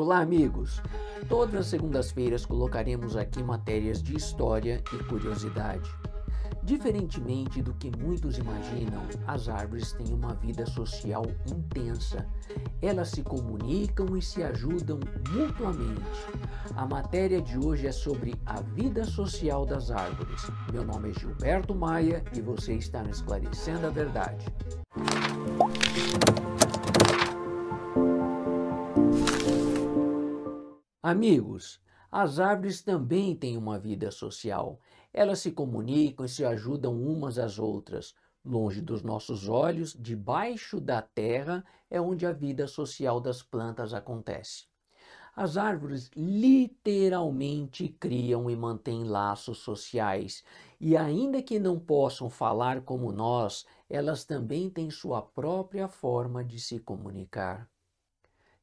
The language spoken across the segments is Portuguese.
Olá, amigos! Todas as segundas-feiras colocaremos aqui matérias de história e curiosidade. Diferentemente do que muitos imaginam, as árvores têm uma vida social intensa. Elas se comunicam e se ajudam mutuamente. A matéria de hoje é sobre a vida social das árvores. Meu nome é Gilberto Maia e você está no Esclarecendo a Verdade. Amigos, as árvores também têm uma vida social. Elas se comunicam e se ajudam umas às outras. Longe dos nossos olhos, debaixo da terra, é onde a vida social das plantas acontece. As árvores literalmente criam e mantêm laços sociais. E ainda que não possam falar como nós, elas também têm sua própria forma de se comunicar.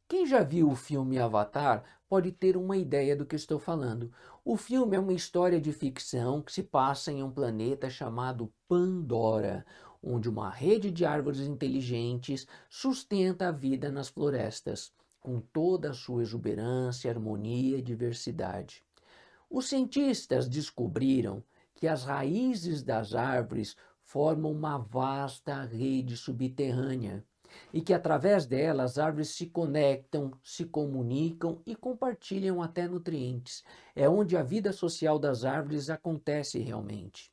Quem já viu o filme Avatar pode ter uma ideia do que estou falando. O filme é uma história de ficção que se passa em um planeta chamado Pandora, onde uma rede de árvores inteligentes sustenta a vida nas florestas, com toda a sua exuberância, harmonia e diversidade. Os cientistas descobriram que as raízes das árvores formam uma vasta rede subterrânea e que através dela as árvores se conectam, se comunicam e compartilham até nutrientes. É onde a vida social das árvores acontece realmente.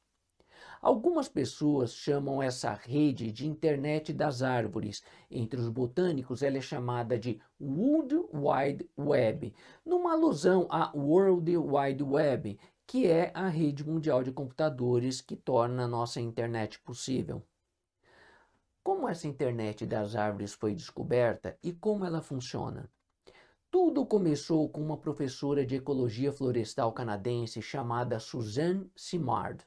Algumas pessoas chamam essa rede de internet das árvores. Entre os botânicos ela é chamada de World Wide Web, numa alusão à World Wide Web, que é a rede mundial de computadores que torna a nossa internet possível. Como essa internet das árvores foi descoberta e como ela funciona? Tudo começou com uma professora de ecologia florestal canadense chamada Suzanne Simard.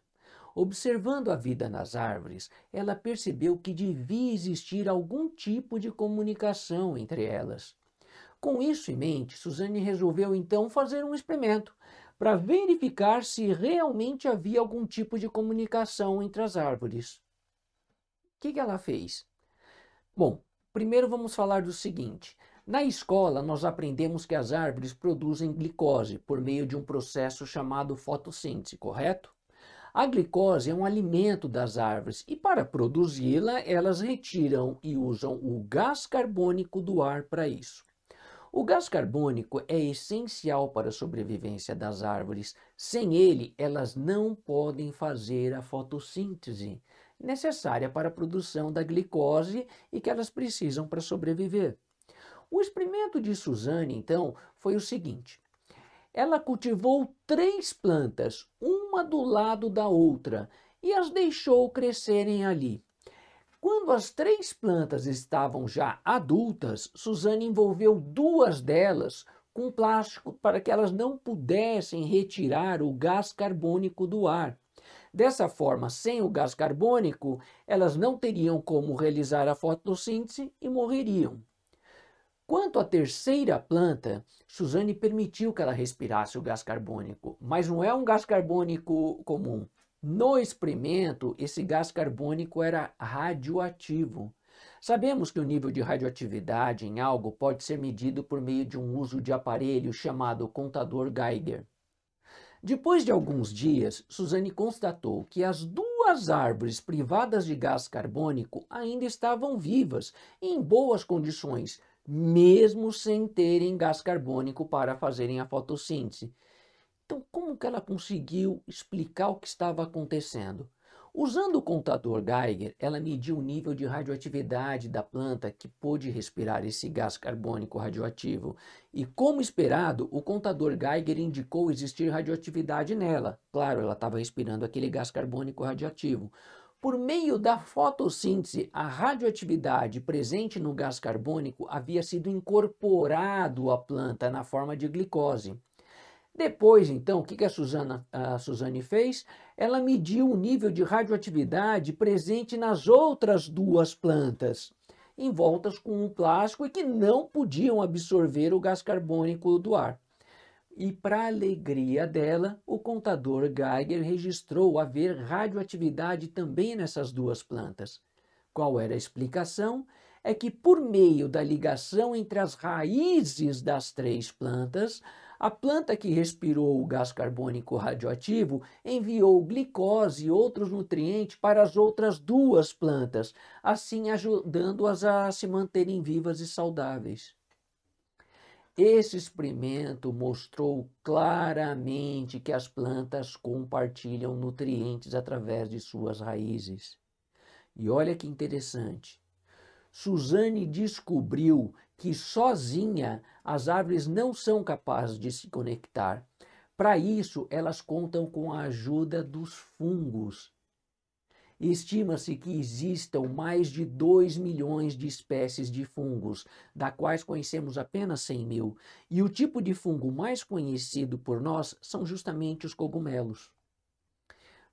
Observando a vida nas árvores, ela percebeu que devia existir algum tipo de comunicação entre elas. Com isso em mente, Suzanne resolveu então fazer um experimento para verificar se realmente havia algum tipo de comunicação entre as árvores. O que ela fez? Bom, primeiro vamos falar do seguinte. Na escola, nós aprendemos que as árvores produzem glicose por meio de um processo chamado fotossíntese, correto? A glicose é um alimento das árvores e para produzi-la, elas retiram e usam o gás carbônico do ar para isso. O gás carbônico é essencial para a sobrevivência das árvores. Sem ele, elas não podem fazer a fotossíntese necessária para a produção da glicose e que elas precisam para sobreviver. O experimento de Suzanne, então, foi o seguinte. Ela cultivou 3 plantas, uma do lado da outra, e as deixou crescerem ali. Quando as 3 plantas estavam já adultas, Suzanne envolveu 2 delas com plástico para que elas não pudessem retirar o gás carbônico do ar. Dessa forma, sem o gás carbônico, elas não teriam como realizar a fotossíntese e morreriam. Quanto à terceira planta, Suzanne permitiu que ela respirasse o gás carbônico, mas não é um gás carbônico comum. No experimento, esse gás carbônico era radioativo. Sabemos que o nível de radioatividade em algo pode ser medido por meio de um uso de aparelho chamado contador Geiger. Depois de alguns dias, Suzanne constatou que as 2 árvores privadas de gás carbônico ainda estavam vivas e em boas condições, mesmo sem terem gás carbônico para fazerem a fotossíntese. Então, como que ela conseguiu explicar o que estava acontecendo? Usando o contador Geiger, ela mediu o nível de radioatividade da planta que pôde respirar esse gás carbônico radioativo. E, como esperado, o contador Geiger indicou existir radioatividade nela. Claro, ela estava respirando aquele gás carbônico radioativo. Por meio da fotossíntese, a radioatividade presente no gás carbônico havia sido incorporado à planta na forma de glicose. Depois, então, o que a Suzanne fez? Ela mediu o nível de radioatividade presente nas outras 2 plantas, envoltas com um plástico e que não podiam absorver o gás carbônico do ar. E, para a alegria dela, o contador Geiger registrou haver radioatividade também nessas 2 plantas. Qual era a explicação? é que, por meio da ligação entre as raízes das 3 plantas, a planta que respirou o gás carbônico radioativo enviou glicose e outros nutrientes para as outras 2 plantas, assim ajudando-as a se manterem vivas e saudáveis. Esse experimento mostrou claramente que as plantas compartilham nutrientes através de suas raízes. E olha que interessante. Suzanne descobriu que sozinha as árvores não são capazes de se conectar. Para isso, elas contam com a ajuda dos fungos. Estima-se que existam mais de 2 milhões de espécies de fungos, das quais conhecemos apenas 100 mil. E o tipo de fungo mais conhecido por nós são justamente os cogumelos.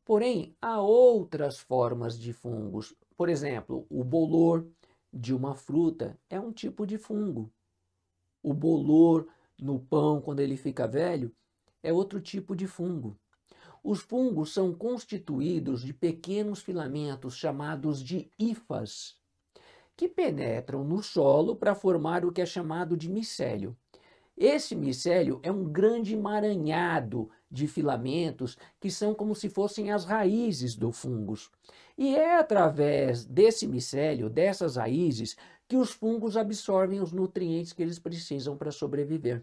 Porém, há outras formas de fungos. Por exemplo, o bolor de uma fruta é um tipo de fungo. O bolor no pão, quando ele fica velho, é outro tipo de fungo. Os fungos são constituídos de pequenos filamentos chamados de hifas, que penetram no solo para formar o que é chamado de micélio. Esse micélio é um grande emaranhado de filamentos que são como se fossem as raízes do fungos. E é através desse micélio, dessas raízes, que os fungos absorvem os nutrientes que eles precisam para sobreviver.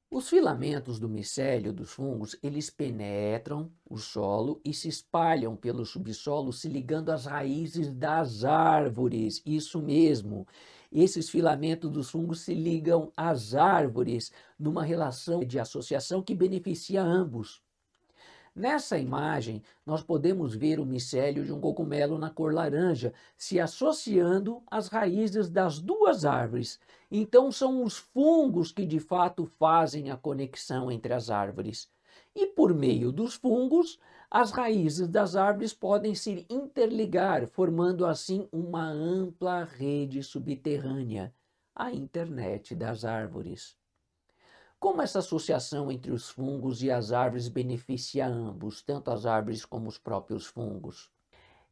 Os filamentos do micélio dos fungos, eles penetram o solo e se espalham pelo subsolo, se ligando às raízes das árvores. Isso mesmo. Esses filamentos dos fungos se ligam às árvores numa relação de associação que beneficia ambos. Nessa imagem, nós podemos ver o micélio de um cogumelo na cor laranja se associando às raízes das 2 árvores. Então, são os fungos que de fato fazem a conexão entre as árvores. E por meio dos fungos, as raízes das árvores podem se interligar, formando assim uma ampla rede subterrânea, a internet das árvores. Como essa associação entre os fungos e as árvores beneficia ambos, tanto as árvores como os próprios fungos?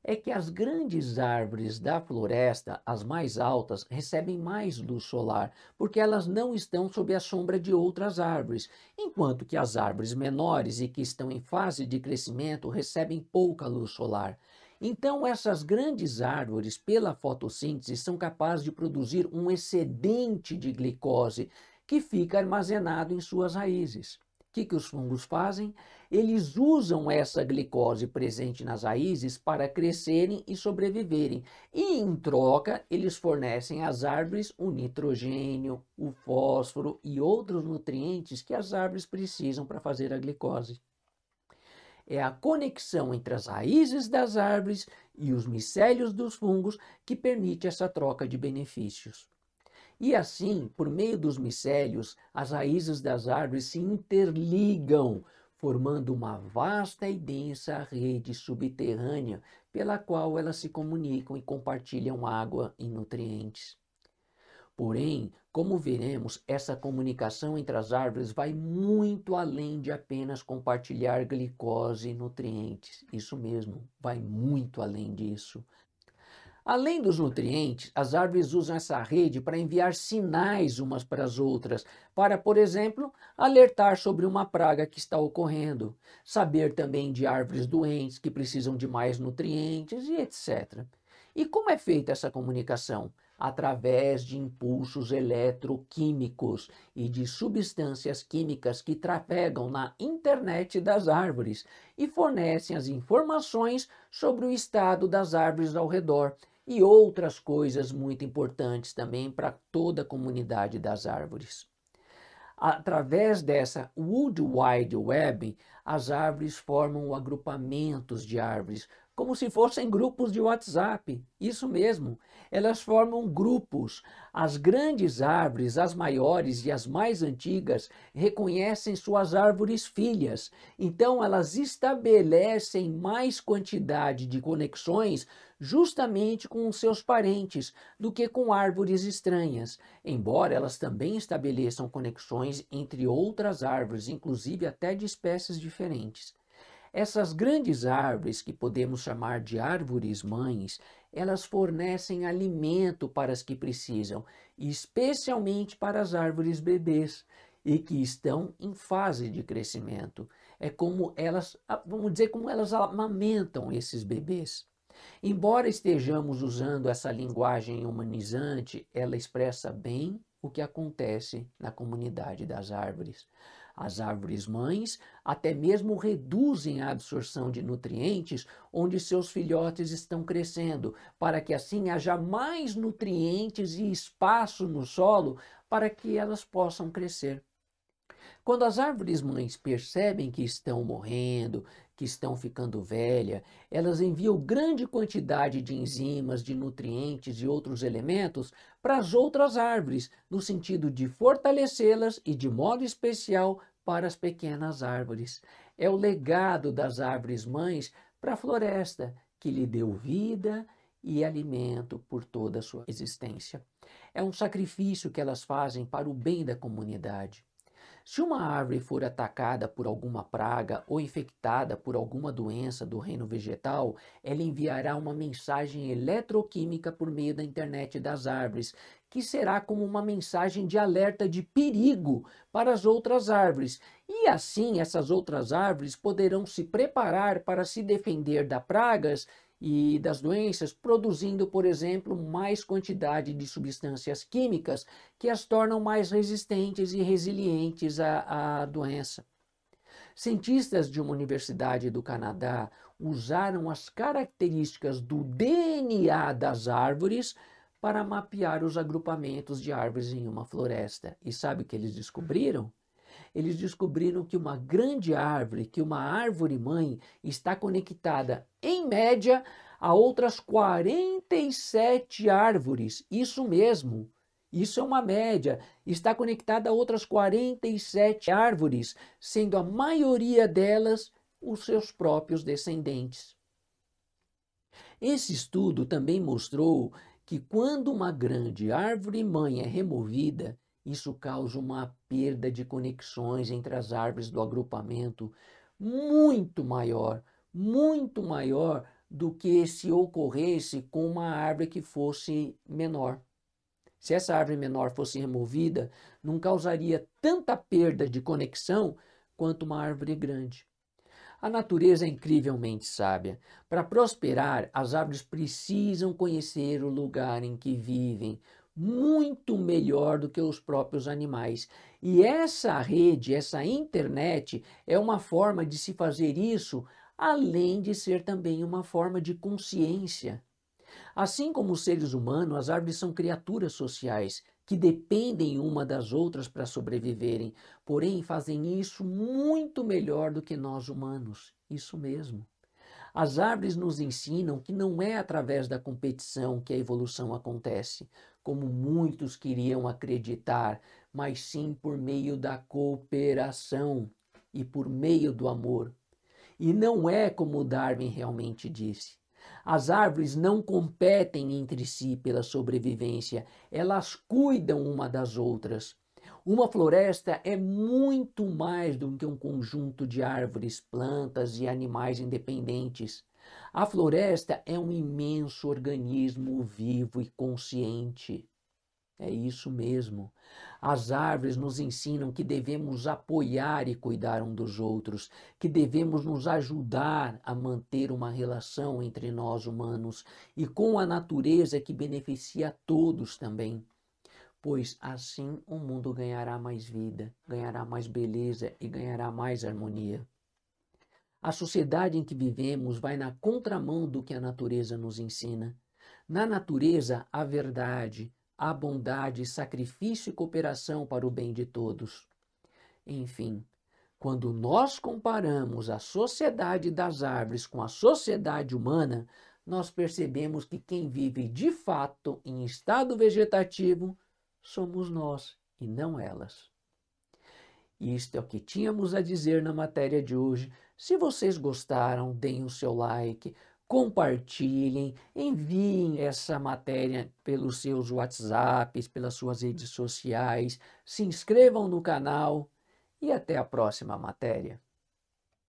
É que as grandes árvores da floresta, as mais altas, recebem mais luz solar, porque elas não estão sob a sombra de outras árvores, enquanto que as árvores menores e que estão em fase de crescimento recebem pouca luz solar. Então, essas grandes árvores, pela fotossíntese, são capazes de produzir um excedente de glicose, que fica armazenado em suas raízes. O que os fungos fazem? Eles usam essa glicose presente nas raízes para crescerem e sobreviverem. E, em troca, eles fornecem às árvores o nitrogênio, o fósforo e outros nutrientes que as árvores precisam para fazer a glicose. É a conexão entre as raízes das árvores e os micélios dos fungos que permite essa troca de benefícios. E assim, por meio dos micélios, as raízes das árvores se interligam, formando uma vasta e densa rede subterrânea pela qual elas se comunicam e compartilham água e nutrientes. Porém, como veremos, essa comunicação entre as árvores vai muito além de apenas compartilhar glicose e nutrientes. Isso mesmo, vai muito além disso. Além dos nutrientes, as árvores usam essa rede para enviar sinais umas para as outras, para, por exemplo, alertar sobre uma praga que está ocorrendo, saber também de árvores doentes que precisam de mais nutrientes e etc. E como é feita essa comunicação? Através de impulsos eletroquímicos e de substâncias químicas que trafegam na internet das árvores e fornecem as informações sobre o estado das árvores ao redor e outras coisas muito importantes também para toda a comunidade das árvores. Através dessa World Wide Web, as árvores formam agrupamentos de árvores, como se fossem grupos de WhatsApp. Isso mesmo, elas formam grupos. As grandes árvores, as maiores e as mais antigas, reconhecem suas árvores filhas. Então, elas estabelecem mais quantidade de conexões justamente com os seus parentes do que com árvores estranhas, embora elas também estabeleçam conexões entre outras árvores, inclusive até de espécies diferentes. Essas grandes árvores, que podemos chamar de árvores-mães, elas fornecem alimento para as que precisam, especialmente para as árvores bebês e que estão em fase de crescimento. É como elas, vamos dizer, como elas amamentam esses bebês. Embora estejamos usando essa linguagem humanizante, ela expressa bem o que acontece na comunidade das árvores. As árvores-mães até mesmo reduzem a absorção de nutrientes onde seus filhotes estão crescendo, para que assim haja mais nutrientes e espaço no solo para que elas possam crescer. Quando as árvores-mães percebem que estão morrendo, que estão ficando velhas, elas enviam grande quantidade de enzimas, de nutrientes e outros elementos para as outras árvores, no sentido de fortalecê-las e, de modo especial, para as pequenas árvores. É o legado das árvores-mães para a floresta, que lhe deu vida e alimento por toda a sua existência. É um sacrifício que elas fazem para o bem da comunidade. Se uma árvore for atacada por alguma praga ou infectada por alguma doença do reino vegetal, ela enviará uma mensagem eletroquímica por meio da internet das árvores, que será como uma mensagem de alerta de perigo para as outras árvores. E assim essas outras árvores poderão se preparar para se defender das pragas e das doenças, produzindo, por exemplo, mais quantidade de substâncias químicas que as tornam mais resistentes e resilientes à doença. Cientistas de uma universidade do Canadá usaram as características do DNA das árvores para mapear os agrupamentos de árvores em uma floresta. E sabe o que eles descobriram? Eles descobriram que uma grande árvore, que uma árvore-mãe, está conectada, em média, a outras 47 árvores. Isso mesmo, isso é uma média. Está conectada a outras 47 árvores, sendo a maioria delas os seus próprios descendentes. Esse estudo também mostrou que quando uma grande árvore-mãe é removida, isso causa uma perda de conexões entre as árvores do agrupamento muito maior do que se ocorresse com uma árvore que fosse menor. Se essa árvore menor fosse removida, não causaria tanta perda de conexão quanto uma árvore grande. A natureza é incrivelmente sábia. Para prosperar, as árvores precisam conhecer o lugar em que vivem, muito melhor do que os próprios animais. E essa rede, essa internet, é uma forma de se fazer isso, além de ser também uma forma de consciência. Assim como os seres humanos, as árvores são criaturas sociais que dependem uma das outras para sobreviverem, porém fazem isso muito melhor do que nós humanos. Isso mesmo. As árvores nos ensinam que não é através da competição que a evolução acontece, como muitos queriam acreditar, mas sim por meio da cooperação e por meio do amor. E não é como Darwin realmente disse. As árvores não competem entre si pela sobrevivência, elas cuidam uma das outras. Uma floresta é muito mais do que um conjunto de árvores, plantas e animais independentes. A floresta é um imenso organismo vivo e consciente. É isso mesmo. As árvores nos ensinam que devemos apoiar e cuidar um dos outros, que devemos nos ajudar a manter uma relação entre nós humanos e com a natureza que beneficia a todos também. Pois assim o mundo ganhará mais vida, ganhará mais beleza e ganhará mais harmonia. A sociedade em que vivemos vai na contramão do que a natureza nos ensina. Na natureza, há verdade, há bondade, sacrifício e cooperação para o bem de todos. Enfim, quando nós comparamos a sociedade das árvores com a sociedade humana, nós percebemos que quem vive de fato em estado vegetativo somos nós e não elas. Isto é o que tínhamos a dizer na matéria de hoje. Se vocês gostaram, deem o seu like, compartilhem, enviem essa matéria pelos seus WhatsApps, pelas suas redes sociais, se inscrevam no canal e até a próxima matéria.